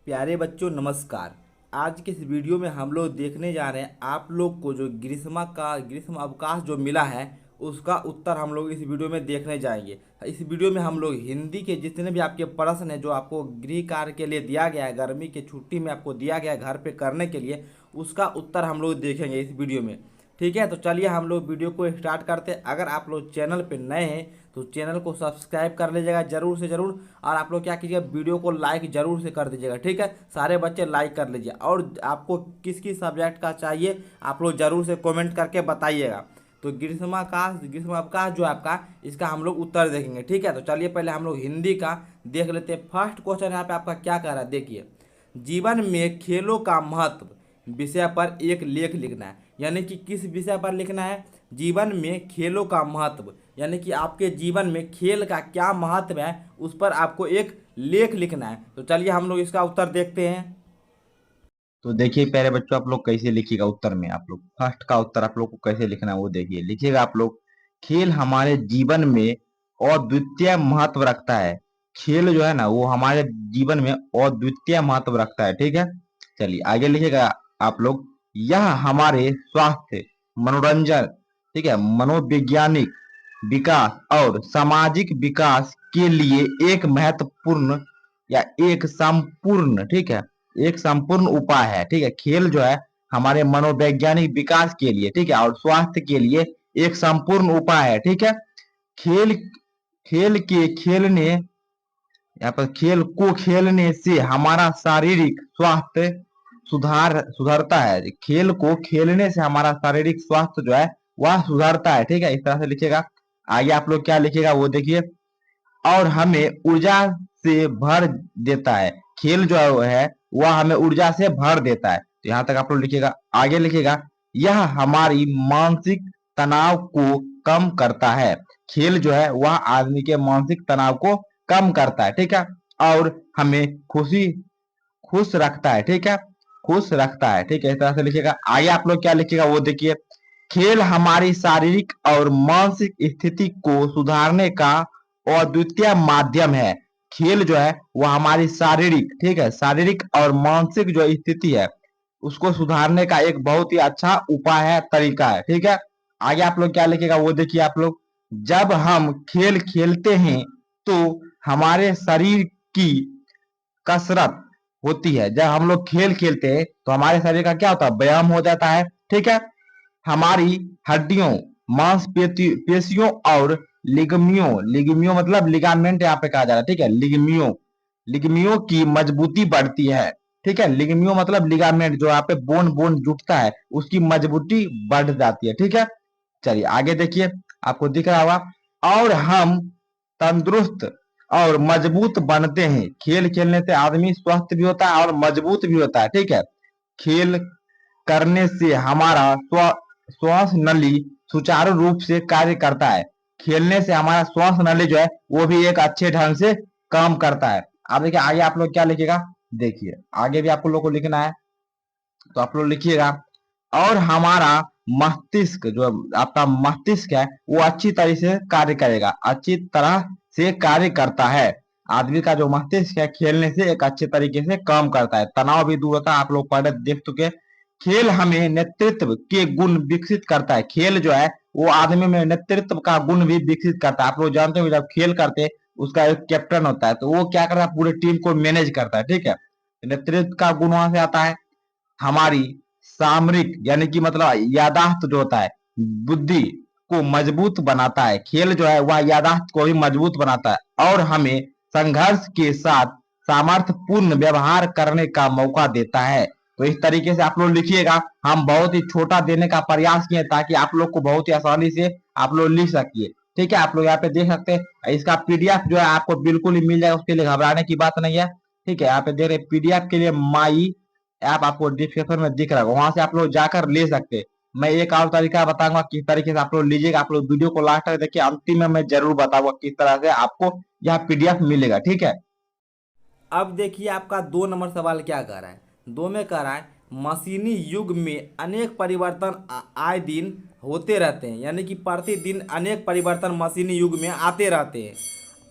प्यारे बच्चों नमस्कार। आज के इस वीडियो में हम लोग देखने जा रहे हैं आप लोग को जो ग्रीष्म अवकाश जो मिला है उसका उत्तर हम लोग इस वीडियो में देखने जाएंगे। इस वीडियो में हम लोग हिंदी के जितने भी आपके प्रश्न हैं जो आपको गृह कार्य के लिए दिया गया है, गर्मी की छुट्टी में आपको दिया गया है घर पे करने के लिए, उसका उत्तर हम लोग देखेंगे इस वीडियो में। ठीक है, तो चलिए हम लोग वीडियो को स्टार्ट करते हैं। अगर आप लोग चैनल पे नए हैं तो चैनल को सब्सक्राइब कर लीजिएगा जरूर से ज़रूर, और आप लोग क्या कीजिएगा, वीडियो को लाइक जरूर से कर दीजिएगा। ठीक है, सारे बच्चे लाइक कर लीजिए, और आपको किस किस सब्जेक्ट का चाहिए आप लोग जरूर से कमेंट करके बताइएगा। तो ग्रीष्म अवकाश जो है आपका, इसका हम लोग उत्तर देखेंगे। ठीक है, तो चलिए पहले हम लोग हिंदी का देख लेते हैं। फर्स्ट क्वेश्चन यहाँ पे आपका क्या कह रहा है, देखिए। जीवन में खेलों का महत्व विषय पर एक लेख लिखना है। यानी कि किस विषय पर लिखना है, जीवन में खेलों का महत्व, यानी कि आपके जीवन में खेल का क्या महत्व है उस पर आपको एक लेख लिखना है। तो चलिए हम लोग इसका उत्तर देखते हैं। तो देखिए प्यारे बच्चों, आप लोग कैसे लिखिएगा उत्तर में। आप लोग फर्स्ट का उत्तर आप लोग को कैसे लिखना है वो देखिए। लिखिएगा आप लोग, खेल हमारे जीवन में अद्वितीय महत्व रखता है। खेल जो है ना वो हमारे जीवन में अद्वितीय महत्व रखता है। ठीक है, चलिए आगे लिखिएगा आप लोग। यह हमारे स्वास्थ्य, मनोरंजन, ठीक है, मनोवैज्ञानिक विकास और सामाजिक विकास के लिए एक महत्वपूर्ण या एक संपूर्ण, ठीक है, एक संपूर्ण उपाय है। ठीक है, खेल जो है हमारे मनोवैज्ञानिक विकास के लिए, ठीक है, और स्वास्थ्य के लिए एक संपूर्ण उपाय है। ठीक है, खेल खेल के खेलने यहाँ पर खेल को खेलने से हमारा शारीरिक स्वास्थ्य सुधरता है। खेल को खेलने से हमारा शारीरिक स्वास्थ्य जो है वह सुधरता है। ठीक है, इस तरह से लिखिएगा। आगे आप लोग क्या लिखिएगा वो देखिए। और हमें ऊर्जा से भर देता है। खेल जो है वह हमें ऊर्जा से भर देता है। तो यहाँ तक आप लोग लिखिएगा। आगे लिखिएगा, यह हमारी मानसिक तनाव को कम करता है। खेल जो है वह आदमी के मानसिक तनाव को कम करता है। ठीक है, और हमें खुश रखता है। ठीक है, खुश रखता है। ठीक है, इस तरह से लिखिएगा। आगे आप लोग क्या लिखिएगा वो देखिए। खेल हमारी शारीरिक और मानसिक स्थिति को सुधारने का अद्वितीय माध्यम है। खेल जो है वो हमारी शारीरिक, ठीक है, शारीरिक और मानसिक जो स्थिति है उसको सुधारने का एक बहुत ही अच्छा उपाय है, तरीका है। ठीक है, आगे आप लोग क्या लिखेगा वो देखिए आप लोग। जब हम खेल खेलते हैं तो हमारे शरीर की कसरत होती है। जब हम लोग खेल खेलते हैं तो हमारे शरीर का क्या होता है, व्यायाम हो जाता है। ठीक है, हमारी हड्डियों, पेशियों और लिगमियों मतलब लिगामेंट यहाँ पे कहा जा रहा है। ठीक है, लिगमियों की मजबूती बढ़ती है। ठीक है, लिगमियों मतलब लिगामेंट, जो यहाँ पे बोन बोन जुटता है उसकी मजबूती बढ़ जाती है। ठीक है, चलिए आगे देखिए, आपको दिख रहा होगा। और हम तंदुरुस्त और मजबूत बनते हैं। खेल खेलने से आदमी स्वस्थ भी होता है और मजबूत भी होता है। ठीक है, खेल करने से हमारा श्वास नली सुचारू रूप से कार्य करता है। खेलने से हमारा श्वास नली जो है वो भी एक अच्छे ढंग से काम करता है। अब देखिए आगे आप लोग क्या लिखेगा, देखिए आगे भी आप लोग को लिखना है। तो आप लोग लिखिएगा, और हमारा मस्तिष्क, जो आपका मस्तिष्क है वो अच्छी तरह से कार्य करेगा, अच्छी तरह से कार्य करता है। आदमी का जो मस्तिष्क है खेलने से एक अच्छे तरीके से काम करता है, तनाव भी दूर होता है। आप लोग पहले देख चुके। खेल हमें नेतृत्व के गुण विकसित करता है। खेल जो है वो आदमी में नेतृत्व का गुण भी विकसित करता है। आप लोग जानते हो जब खेल करते हैं उसका एक कैप्टन होता है, तो वो क्या करता है, पूरे टीम को मैनेज करता है। ठीक है, नेतृत्व का गुण वहां से आता है। हमारी सामरिक यानी कि मतलब यादाश्त जो होता है, बुद्धि को मजबूत बनाता है। खेल जो है वह यादाश्त को भी मजबूत बनाता है और हमें संघर्ष के साथ सामर्थ्यपूर्ण व्यवहार करने का मौका देता है। तो इस तरीके से आप लोग लिखिएगा। हम बहुत ही छोटा देने का प्रयास किए ताकि आप लोग को बहुत ही आसानी से आप लोग लिख सकिए। ठीक है, आप लोग यहाँ पे देख सकते हैं। इसका पीडीएफ जो है आपको बिल्कुल ही मिल जाएगा, उसके लिए घबराने की बात नहीं है। ठीक है, यहाँ पे दे रहे पीडीएफ के लिए माई ऐप आपको डिस्क्रिप्शन में दिख रहा है, वहां से आप लोग जाकर ले सकते हैं। मैं एक और तरीका बताऊंगा किस तरीके से आप लोग लीजिएगा। आप लोग वीडियो को लास्ट तक देखिए, अंतिम में मैं जरूर बताऊंगा किस तरह से आपको यह पीडीएफ मिलेगा। ठीक है, अब देखिए आपका 2 नंबर सवाल क्या कह रहा है। दो में कह रहा है, मशीनी युग में अनेक परिवर्तन आए दिन होते रहते हैं। यानी कि प्रतिदिन अनेक परिवर्तन मशीनी युग में आते रहते हैं।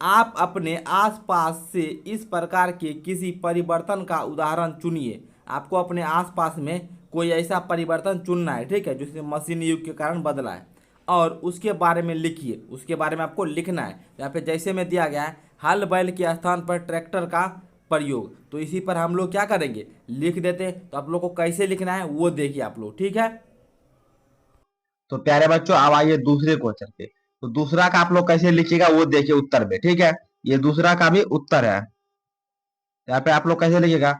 आप अपने आसपास से इस प्रकार के किसी परिवर्तन का उदाहरण चुनिए। आपको अपने आसपास में कोई ऐसा परिवर्तन चुनना है, ठीक है, जिससे मशीन युग के कारण बदला है, और उसके बारे में लिखिए। उसके बारे में आपको लिखना है। यहाँ पे जैसे में दिया गया है हल बैल के स्थान पर ट्रैक्टर का प्रयोग, तो इसी पर हम लोग क्या करेंगे, लिख देते। तो आप लोग को कैसे लिखना है वो देखिए आप लोग, ठीक है। तो प्यारे बच्चों अब आइए दूसरे क्वेश्चन पे। तो दूसरा का आप लोग कैसे लिखिएगा वो देखिए उत्तर में, ठीक है। ये दूसरा का भी उत्तर है। यहाँ पे आप लोग कैसे लिखिएगा,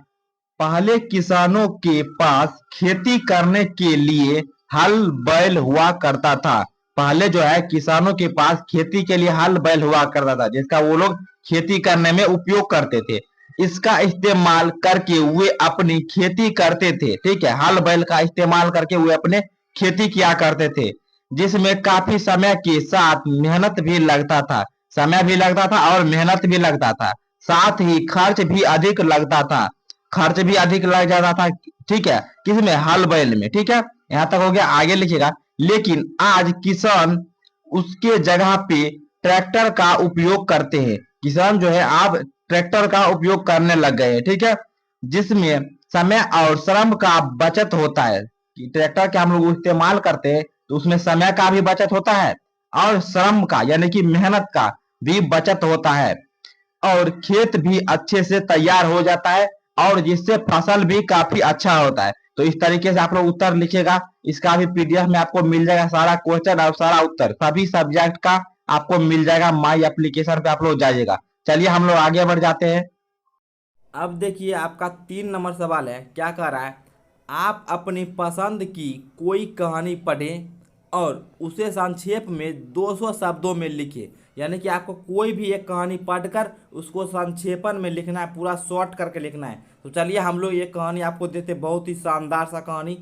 पहले किसानों के पास खेती करने के लिए हल बैल हुआ करता था। पहले जो है किसानों के पास खेती के लिए हल बैल हुआ करता था, जिसका वो लोग खेती करने में उपयोग करते थे। इसका इस्तेमाल करके वे अपनी खेती करते थे, ठीक है। हल बैल का इस्तेमाल करके वे अपने खेती किया करते थे, जिसमें काफी समय के साथ मेहनत भी लगता था। समय भी लगता था और मेहनत भी लगता था, साथ ही खर्च भी अधिक लगता था। खर्च भी अधिक लग जाता था, ठीक है, किसमें, हल बैल में, ठीक है। यहां तक हो गया। आगे लिखिएगा, लेकिन आज किसान उसके जगह पे ट्रैक्टर का उपयोग करते हैं। किसान जो है आप ट्रैक्टर का उपयोग करने लग गए हैं, ठीक है, जिसमें समय और श्रम का बचत होता है। कि ट्रैक्टर के हम लोग इस्तेमाल करते हैं तो उसमें समय का भी बचत होता है और श्रम का यानी कि मेहनत का भी बचत होता है, और खेत भी अच्छे से तैयार हो जाता है, और जिससे फसल भी काफी अच्छा होता है। तो इस तरीके से आप लोग उत्तर लिखिएगा। इसका भी पीडीएफ में आपको मिल जाएगा, सारा क्वेश्चन और सारा उत्तर सभी सब्जेक्ट का आपको मिल जाएगा। माई एप्लीकेशन पे आप लोग जाइएगा। चलिए हम लोग आगे बढ़ जाते हैं। अब देखिए आपका 3 नंबर सवाल है, क्या कह रहा है, आप अपनी पसंद की कोई कहानी पढ़ें और उसे संक्षेप में 200 शब्दों में लिखें। यानी कि आपको कोई भी एक कहानी पढ़कर उसको संक्षेपण में लिखना है, पूरा शॉर्ट करके लिखना है। तो चलिए हम लोग ये कहानी आपको देते, बहुत ही शानदार सा कहानी।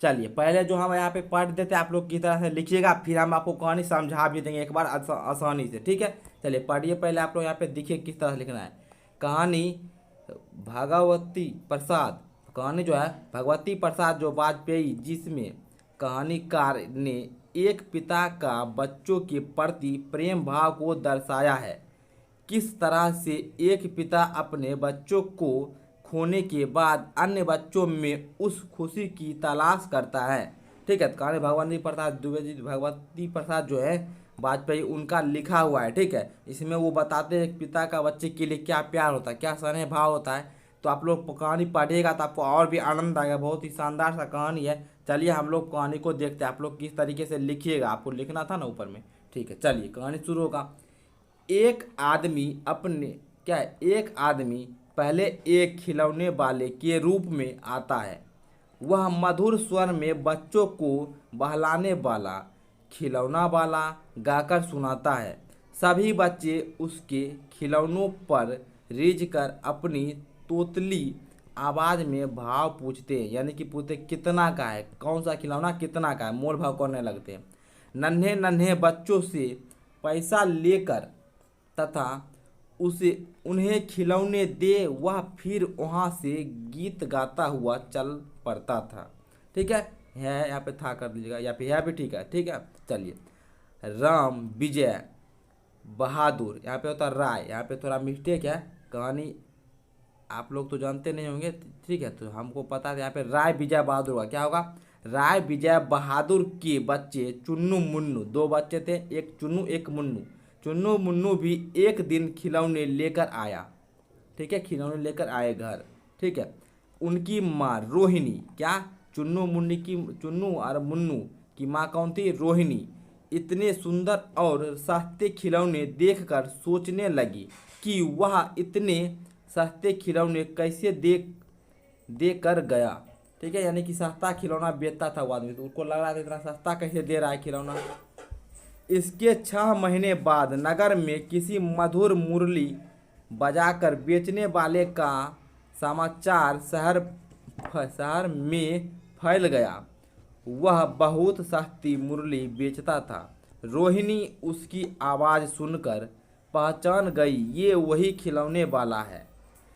चलिए पहले जो हम यहाँ पे पढ़ देते आप लोग की तरह से लिखिएगा, फिर हम आपको कहानी समझा भी देंगे एक बार आसानी से, ठीक है। चलिए पढ़िए, पहले आप लोग यहाँ पे देखिए किस तरह से लिखना है। कहानी भगवती प्रसाद, कहानी जो है भगवती प्रसाद जो वाजपेयी, जिसमें कहानीकार ने एक पिता का बच्चों के प्रति प्रेम भाव को दर्शाया है। किस तरह से एक पिता अपने बच्चों को खोने के बाद अन्य बच्चों में उस खुशी की तलाश करता है, ठीक है। कहानी भगवती प्रसाद दुबे जी, भगवती प्रसाद जो है वाजपेयी, उनका लिखा हुआ है, ठीक है। इसमें वो बताते हैं पिता का बच्चे के लिए क्या प्यार होता है, क्या स्नेह भाव होता है। तो आप लोग कहानी पढ़िएगा तो आपको और भी आनंद आएगा, बहुत ही शानदार सा कहानी है। चलिए हम लोग कहानी को देखते हैं, आप लोग किस तरीके से लिखिएगा, आपको लिखना था ना ऊपर में, ठीक है। चलिए कहानी शुरू होगा। एक आदमी अपने, क्या है, एक आदमी पहले एक खिलौने वाले के रूप में आता है। वह मधुर स्वर में बच्चों को बहलाने वाला खिलौना वाला गाकर सुनाता है। सभी बच्चे उसके खिलौनों पर रीझ कर अपनी तोतली आवाज में भाव पूछते हैं, यानी कि पूछते कितना का है, कौन सा खिलौना कितना का है, मोल भाव करने लगते हैं। नन्हे नन्हे बच्चों से पैसा लेकर तथा उसे उन्हें खिलौने दे वह फिर वहाँ से गीत गाता हुआ चल पड़ता था, ठीक है। यहाँ पे था कर दीजिएगा, या फिर यहाँ भी ठीक है, ठीक है। चलिए राम विजय बहादुर, यहाँ पे होता राय, यहाँ पे थोड़ा मिस्टेक है, कहानी आप लोग तो जानते नहीं होंगे, ठीक है। तो हमको पता है यहाँ पे राय विजय बहादुर का क्या होगा, राय विजय बहादुर के बच्चे चुन्नू मुन्नू, दो बच्चे थे, एक चुन्नू एक मुन्नू। चुन्नू मुन्नू भी एक दिन खिलौने लेकर आया, ठीक है, खिलौने लेकर आए घर, ठीक है। उनकी माँ रोहिणी, क्या, चुन्नू मुन्नी की, चुन्नू और मुन्नू की माँ कौन थी, रोहिणी, इतने सुंदर और सस्ते खिलौने देखकर सोचने लगी कि वह इतने सस्ते खिलौने कैसे दे कर गया, ठीक है। यानी कि सस्ता खिलौना बेचता था वो आदमी, तो उसको लग रहा था इतना सस्ता कैसे दे रहा है खिलौना। इसके 6 महीने बाद नगर में किसी मधुर मुरली बजाकर बेचने वाले का समाचार शहर में फैल गया। वह बहुत सस्ती मुरली बेचता था। रोहिणी उसकी आवाज़ सुनकर पहचान गई, ये वही खिलौने वाला है।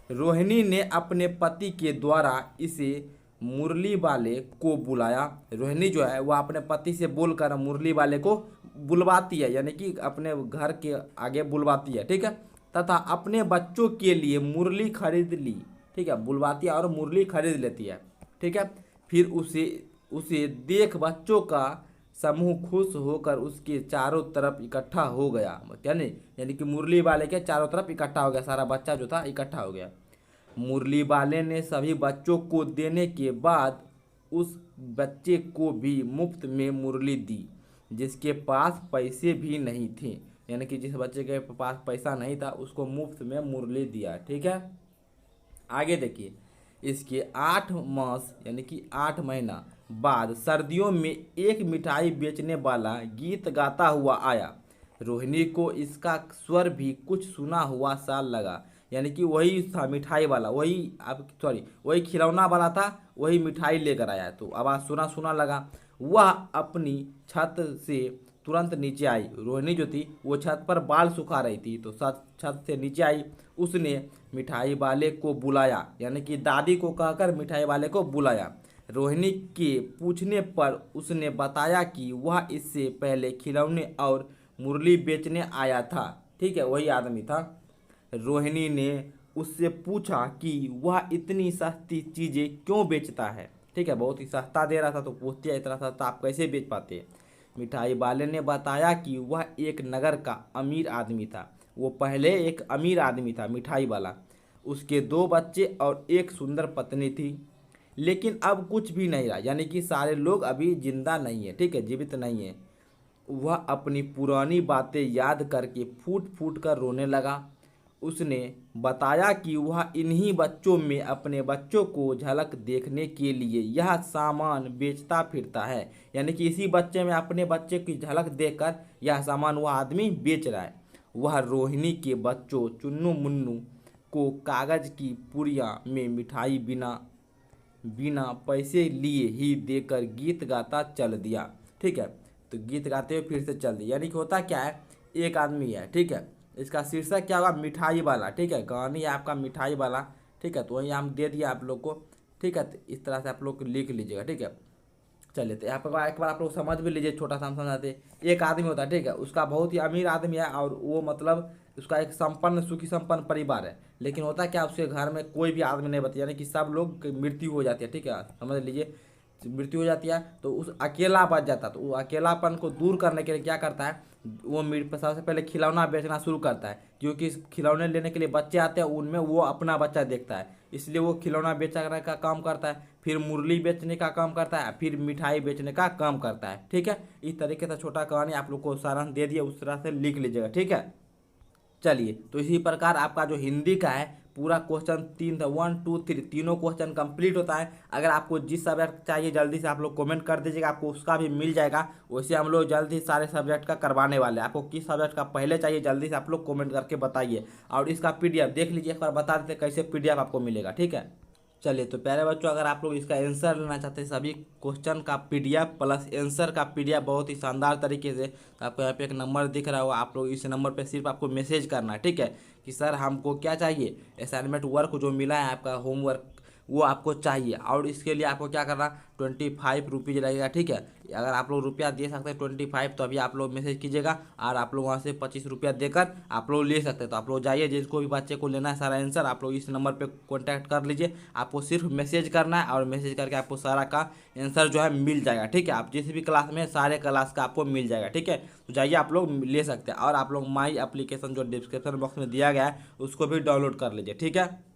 रोहिणी ने अपने पति के द्वारा इसे मुरली वाले को बुलाया। रोहिणी जो है वह अपने पति से बोलकर मुरली वाले को बुलवाती है, यानी कि अपने घर के आगे बुलवाती है, ठीक है, तथा अपने बच्चों के लिए मुरली खरीद ली, ठीक है, बुलवाती है और मुरली खरीद लेती है, ठीक है। फिर उसे उसे देख बच्चों का समूह खुश होकर उसके चारों तरफ इकट्ठा हो गया, यानी कि मुरली वाले के चारों तरफ इकट्ठा हो गया, सारा बच्चा जो था इकट्ठा हो गया। मुरली वाले ने सभी बच्चों को देने के बाद उस बच्चे को भी मुफ्त में मुरली दी जिसके पास पैसे भी नहीं थे, यानी कि जिस बच्चे के पास पैसा नहीं था उसको मुफ्त में मुरली दिया, ठीक है। आगे देखिए, इसके 8 मास यानी कि 8 महीना बाद सर्दियों में एक मिठाई बेचने वाला गीत गाता हुआ आया। रोहिणी को इसका स्वर भी कुछ सुना हुआ सा लगा, यानी कि वही था मिठाई वाला, वही खिलौना वाला था, वही मिठाई लेकर आया, तो आवाज़ सुना सुना लगा। वह अपनी छत से तुरंत नीचे आई। रोहिणी जो थी वो छत पर बाल सुखा रही थी, तो छत से नीचे आई। उसने मिठाई वाले को बुलाया, यानी कि दादी को कहकर मिठाई वाले को बुलाया। रोहिणी के पूछने पर उसने बताया कि वह इससे पहले खिलौने और मुरली बेचने आया था, ठीक है, वही आदमी था। रोहिणी ने उससे पूछा कि वह इतनी सस्ती चीज़ें क्यों बेचता है, ठीक है, बहुत ही सस्ता दे रहा था तो पूछती है इतना सस्ता आप कैसे बेच पाते हैं। मिठाई वाले ने बताया कि वह एक नगर का अमीर आदमी था, वो पहले एक अमीर आदमी था मिठाई वाला, उसके 2 बच्चे और एक सुंदर पत्नी थी, लेकिन अब कुछ भी नहीं रहा, यानी कि सारे लोग अभी जिंदा नहीं है, ठीक है, जीवित नहीं है। वह अपनी पुरानी बातें याद करके फूट फूट कर रोने लगा। उसने बताया कि वह इन्हीं बच्चों में अपने बच्चों को झलक देखने के लिए यह सामान बेचता फिरता है, यानी कि इसी बच्चे में अपने बच्चे की झलक देखकर यह सामान वह आदमी बेच रहा है। वह रोहिणी के बच्चों चुन्नू मुन्नू को कागज़ की पुड़िया में मिठाई बिना बिना पैसे लिए ही देकर गीत गाता चल दिया, ठीक है, तो गीत गाते हुए फिर से चल दिया। यानी कि होता क्या है, एक आदमी है, ठीक है, इसका शीर्षक क्या होगा, मिठाई वाला, ठीक है, कहानी है आपका मिठाई वाला, ठीक है, तो वही हम दे दिया आप लोग को, ठीक है, तो इस तरह से आप लोग लिख लीजिएगा, ठीक है। चलिए, तो यहाँ पर एक बार आप लोग समझ भी लीजिए, छोटा सा हम समझाते। एक आदमी होता है, ठीक है, उसका बहुत ही अमीर आदमी है और वो मतलब उसका एक संपन्न सुखी संपन्न परिवार है, लेकिन होता क्या, उसके घर में कोई भी आदमी नहीं बचता, यानी कि सब लोग की मृत्यु हो जाती है, ठीक है, समझ लीजिए, मृत्यु हो जाती है, तो उस अकेला बच जाता है। तो वो अकेलापन को दूर करने के लिए क्या करता है, वो सबसे पहले खिलौना बेचना शुरू करता है, क्योंकि खिलौने लेने के लिए बच्चे आते हैं, उनमें वो अपना बच्चा देखता है, इसलिए वो खिलौना बेचने का काम करता है, फिर मुरली बेचने का काम करता है, फिर मिठाई बेचने का काम करता है, ठीक है। इस तरीके से छोटा कहानी आप लोग को सारांश दे दिया, उस तरह से लिख लीजिएगा, ठीक है। चलिए, तो इसी प्रकार आपका जो हिंदी का है पूरा क्वेश्चन 3 था, 1 2 3 तीनों क्वेश्चन कंप्लीट होता है। अगर आपको जिस सब्जेक्ट चाहिए जल्दी से आप लोग कमेंट कर दीजिएगा, आपको उसका भी मिल जाएगा। वैसे हम लोग जल्दी सारे सब्जेक्ट का करवाने वाले हैं, आपको किस सब्जेक्ट का पहले चाहिए जल्दी से आप लोग कमेंट करके बताइए, और इसका पीडीएफ देख लीजिए, एक बार बता देते कैसे पीडीएफ आपको मिलेगा, ठीक है। चलिए, तो प्यारे बच्चों, अगर आप लोग इसका आंसर लेना चाहते हैं सभी क्वेश्चन का पीडीएफ प्लस आंसर का पीडीएफ बहुत ही शानदार तरीके से, तो आपको यहाँ पे एक नंबर दिख रहा होगा, आप लोग इस नंबर पे सिर्फ आपको मैसेज करना है, ठीक है, कि सर हमको क्या चाहिए, असाइनमेंट वर्क जो मिला है आपका होमवर्क वो आपको चाहिए, और इसके लिए आपको क्या करना, 25 रुपीज़ लगेगा, ठीक है। अगर आप लोग रुपया दे सकते हैं 25, तो अभी आप लोग मैसेज कीजिएगा और आप लोग वहाँ से 25 रुपया देकर आप लोग ले सकते हैं। तो आप लोग जाइए, जिसको भी बच्चे को लेना है सारा आंसर, आप लोग इस नंबर पे कांटेक्ट कर लीजिए, आपको सिर्फ मैसेज करना है और मैसेज करके आपको सारा का आंसर जो है मिल जाएगा, ठीक है। आप जिस भी क्लास में सारे क्लास का आपको मिल जाएगा, ठीक है। तो जाइए, आप लोग ले सकते हैं, और आप लोग माई एप्लीकेशन जो डिस्क्रिप्शन बॉक्स में दिया गया है उसको भी डाउनलोड कर लीजिए, ठीक है।